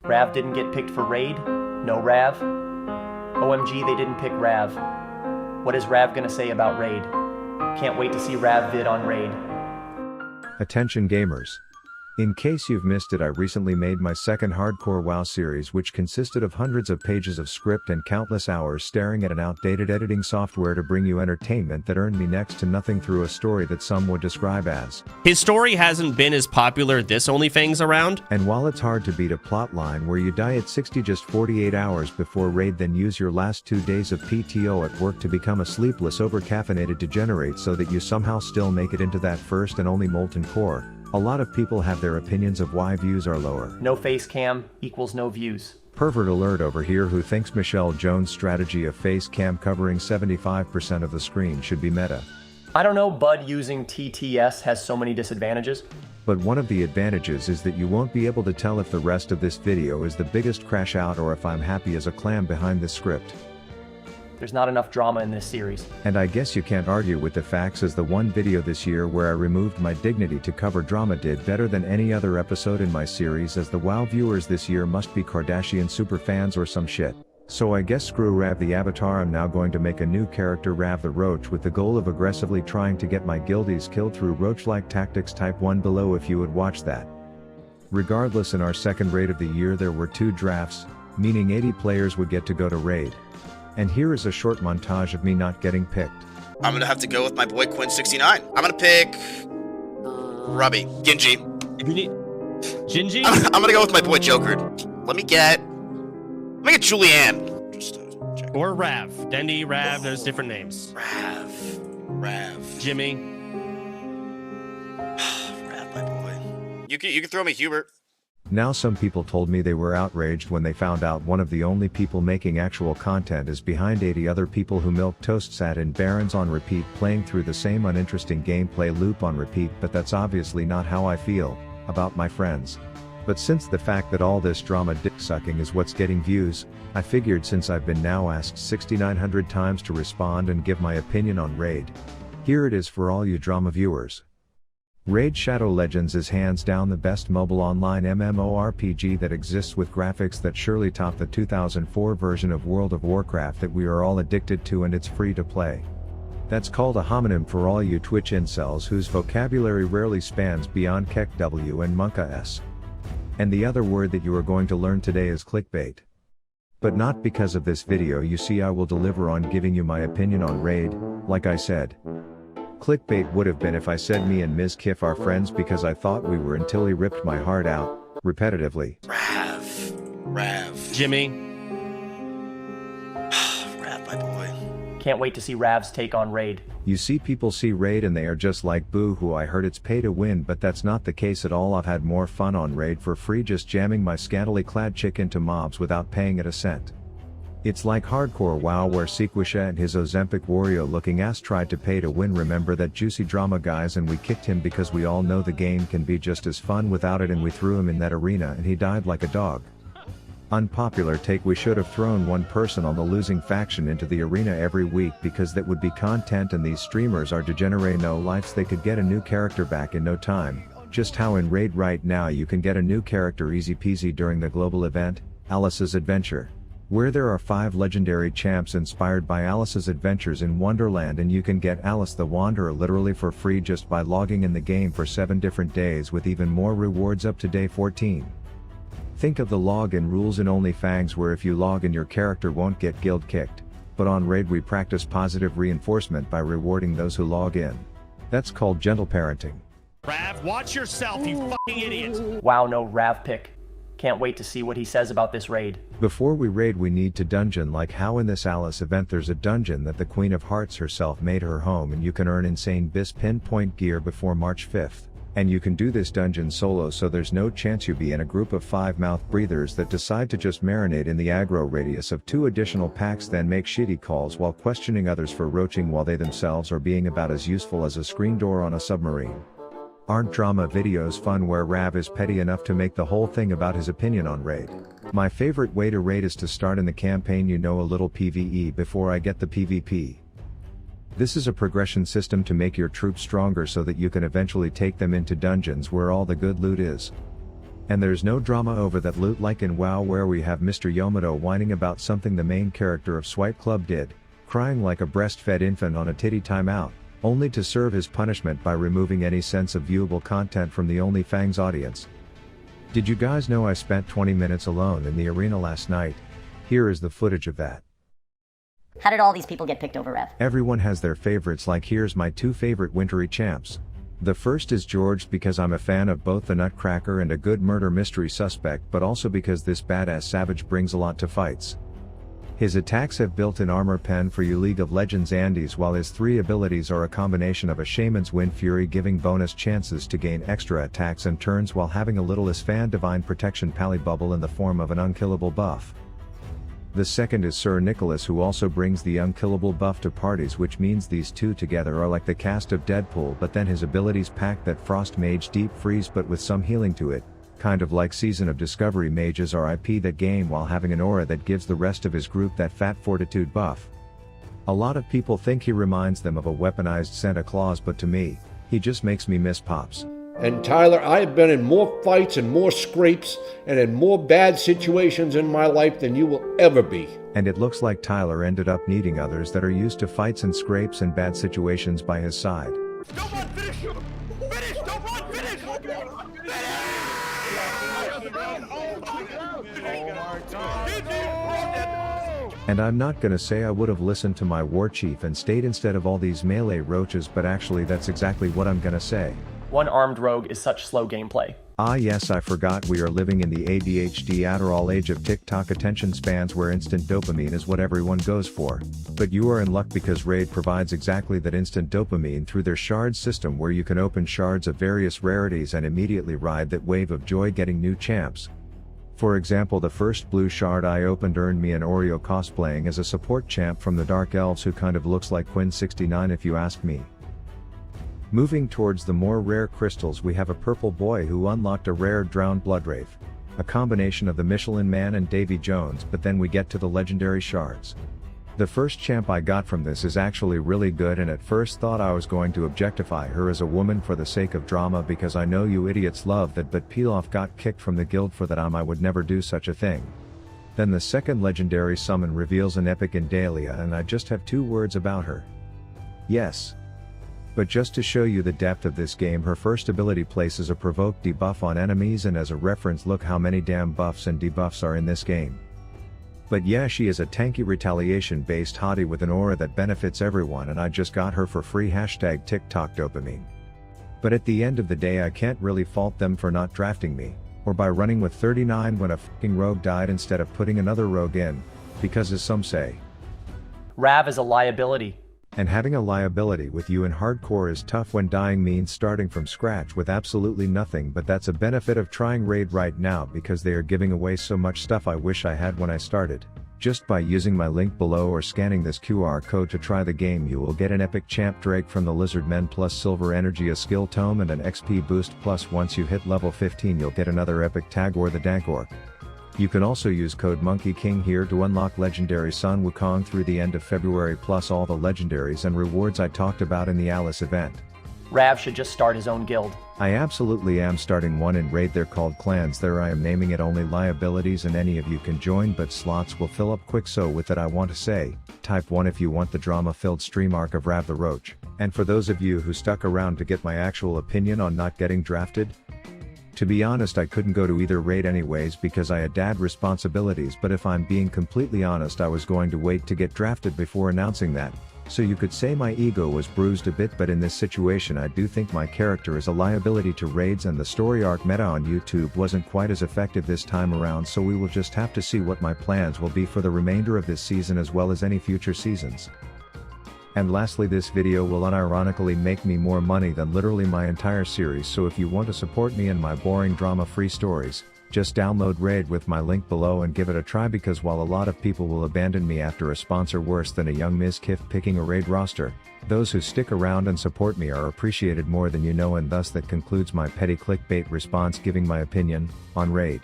Rav didn't get picked for raid? No Rav? OMG, they didn't pick Rav. What is Rav gonna say about raid? Can't wait to see Rav vid on raid. Attention gamers. In case you've missed it, I recently made my second hardcore WoW series, which consisted of hundreds of pages of script and countless hours staring at an outdated editing software to bring you entertainment that earned me next to nothing through a story that some would describe as. His story hasn't been as popular this OnlyFans around. And while it's hard to beat a plotline where you die at 60 just 48 hours before raid, then use your last 2 days of PTO at work to become a sleepless, over-caffeinated degenerate so that you somehow still make it into that first and only molten core, a lot of people have their opinions of why views are lower. No face cam equals no views. Pervert alert over here who thinks Michelle Jones' strategy of face cam covering 75% of the screen should be meta. I don't know, Bud, using TTS has so many disadvantages. But one of the advantages is that you won't be able to tell if the rest of this video is the biggest crash out or if I'm happy as a clam behind this script. There's not enough drama in this series. And I guess you can't argue with the facts, as the one video this year where I removed my dignity to cover drama did better than any other episode in my series, as the WoW viewers this year must be Kardashian superfans or some shit. So I guess screw Rav the Avatar, I'm now going to make a new character, Rav the Roach, with the goal of aggressively trying to get my guildies killed through roach-like tactics. Type 1 below if you would watch that. Regardless, in our second raid of the year there were 2 drafts, meaning 80 players would get to go to raid. And here is a short montage of me not getting picked. I'm gonna have to go with my boy Quinn69. I'm gonna pick Rubby. Genji. Gingy? I'm gonna go with my boy Joker. Let me get Julianne. Just check. Or Rav. Dendy, Rav, there's different names. Rav. Jimmy. Rav, my boy. You can throw me Hubert. Now some people told me they were outraged when they found out one of the only people making actual content is behind 80 other people who milk toast, sat in Barons on repeat, playing through the same uninteresting gameplay loop on repeat. But that's obviously not how I feel about my friends. But since the fact that all this drama dick sucking is what's getting views, I figured since I've been now asked 6,900 times to respond and give my opinion on raid, here it is for all you drama viewers. Raid Shadow Legends is hands down the best mobile online MMORPG that exists, with graphics that surely top the 2004 version of World of Warcraft that we are all addicted to, and it's free to play. That's called a homonym for all you Twitch incels whose vocabulary rarely spans beyond Kek W and Monka S. And the other word that you are going to learn today is clickbait. But not because of this video. You see, I will deliver on giving you my opinion on raid, like I said. Clickbait would have been if I said me and Ms. Kiff are friends because I thought we were, until he ripped my heart out, repetitively. Rav. Jimmy. Rav, my boy. Can't wait to see Rav's take on raid. You see, people see raid and they are just like, boo hoo, I heard it's pay to win, but that's not the case at all. I've had more fun on raid for free, just jamming my scantily clad chick into mobs without paying it a cent. It's like hardcore WoW where Sequisha and his Ozempic Wario looking ass tried to pay to win. Remember that juicy drama, guys, and we kicked him because we all know the game can be just as fun without it, and we threw him in that arena and he died like a dog. Unpopular take: we should have thrown one person on the losing faction into the arena every week, because that would be content, and these streamers are degenerate no lights. They could get a new character back in no time, just how in raid right now you can get a new character easy peasy during the global event, Alice's Adventure, where there are 5 legendary champs inspired by Alice's adventures in Wonderland, and you can get Alice the Wanderer literally for free just by logging in the game for 7 different days, with even more rewards up to day 14. Think of the login rules in OnlyFans, where if you log in your character won't get guild kicked, but on raid we practice positive reinforcement by rewarding those who log in. That's called gentle parenting. Rav, watch yourself, you fucking idiot. Wow, no Rav pick. Can't wait to see what he says about this raid. Before we raid we need to dungeon, like how in this Alice event there's a dungeon that the Queen of Hearts herself made her home, and you can earn insane bis pinpoint gear before March 5th. And you can do this dungeon solo, so there's no chance you be in a group of 5 mouth breathers that decide to just marinate in the aggro radius of 2 additional packs, then make shitty calls while questioning others for roaching while they themselves are being about as useful as a screen door on a submarine. Aren't drama videos fun where Rav is petty enough to make the whole thing about his opinion on raid? My favorite way to raid is to start in the campaign, you know, a little PvE before I get the PvP. This is a progression system to make your troops stronger so that you can eventually take them into dungeons where all the good loot is. And there's no drama over that loot like in WoW where we have Mr. Yamato whining about something the main character of Swipe Club did, crying like a breastfed infant on a titty timeout, only to serve his punishment by removing any sense of viewable content from the OnlyFans audience. Did you guys know I spent 20 minutes alone in the arena last night? Here is the footage of that. How did all these people get picked over Rev? Everyone has their favorites, like here's my 2 favorite wintry champs. The first is George because I'm a fan of both the Nutcracker and a good murder mystery suspect, but also because this badass savage brings a lot to fights. His attacks have built-in armor pen for you League of Legends Andes, while his 3 abilities are a combination of a Shaman's Wind Fury giving bonus chances to gain extra attacks and turns while having a little Isfan Divine Protection Pally Bubble in the form of an unkillable buff. The second is Sir Nicholas, who also brings the unkillable buff to parties, which means these two together are like the cast of Deadpool, but then his abilities pack that Frost Mage Deep Freeze but with some healing to it, kind of like Season of Discovery mages RIP that game, while having an aura that gives the rest of his group that fat fortitude buff. A lot of people think he reminds them of a weaponized Santa Claus, but to me, he just makes me miss Pops. And Tyler, I have been in more fights and more scrapes and in more bad situations in my life than you will ever be. And it looks like Tyler ended up needing others that are used to fights and scrapes and bad situations by his side. Don't run, finish! Finish! Don't run, finish! And I'm not gonna say I would have listened to my war chief and stayed instead of all these melee roaches, but actually that's exactly what I'm gonna say. One armed rogue is such slow gameplay. Ah yes, I forgot we are living in the ADHD Adderall age of TikTok attention spans where instant dopamine is what everyone goes for. But you are in luck because Raid provides exactly that instant dopamine through their shards system, where you can open shards of various rarities and immediately ride that wave of joy getting new champs. For example, the first blue shard I opened earned me an Oreo cosplaying as a support champ from the Dark Elves who kind of looks like Quinn69 if you ask me. Moving towards the more rare crystals, we have a purple boy who unlocked a rare Drowned Bloodwraith, a combination of the Michelin Man and Davy Jones, but then we get to the legendary shards. The first champ I got from this is actually really good, and at first thought I was going to objectify her as a woman for the sake of drama, because I know you idiots love that, but Pilaf got kicked from the guild for that. I would never do such a thing. Then the second legendary summon reveals an epic Indalia, and I just have 2 words about her. Yes. But just to show you the depth of this game, her first ability places a provoke debuff on enemies, and as a reference, look how many damn buffs and debuffs are in this game. But yeah, she is a tanky retaliation based hottie with an aura that benefits everyone, and I just got her for free #TikTok dopamine. But at the end of the day, I can't really fault them for not drafting me, or by running with 39 when a fucking rogue died instead of putting another rogue in, because as some say, Rav is a liability. And having a liability with you in hardcore is tough when dying means starting from scratch with absolutely nothing, but that's a benefit of trying Raid right now, because they are giving away so much stuff I wish I had when I started. Just by using my link below or scanning this QR code to try the game, you will get an epic champ Drake from the Lizard Men plus Silver Energy, a skill tome, and an XP boost, plus once you hit level 15 you'll get another epic TAGOAR, the TAGOAR. You can also use code Monkey King here to unlock legendary Sun Wukong through the end of February, plus all the legendaries and rewards I talked about in the Alice event. Rav should just start his own guild. I absolutely am starting one in Raid. They're called clans. There I am naming it only liabilities, and any of you can join, but slots will fill up quick. So with that, I want to say, type 1 if you want the drama-filled stream arc of Rav the Roach. And for those of you who stuck around to get my actual opinion on not getting drafted, to be honest, I couldn't go to either raid anyways because I had dad responsibilities, but if I'm being completely honest, I was going to wait to get drafted before announcing that. So you could say my ego was bruised a bit, but in this situation I do think my character is a liability to raids, and the story arc meta on YouTube wasn't quite as effective this time around, so we will just have to see what my plans will be for the remainder of this season as well as any future seasons. And lastly, this video will unironically make me more money than literally my entire series, so if you want to support me and my boring drama-free stories, just download Raid with my link below and give it a try, because while a lot of people will abandon me after a sponsor worse than a young Ms. Kiff picking a Raid roster, those who stick around and support me are appreciated more than you know. And thus that concludes my petty clickbait response giving my opinion on Raid.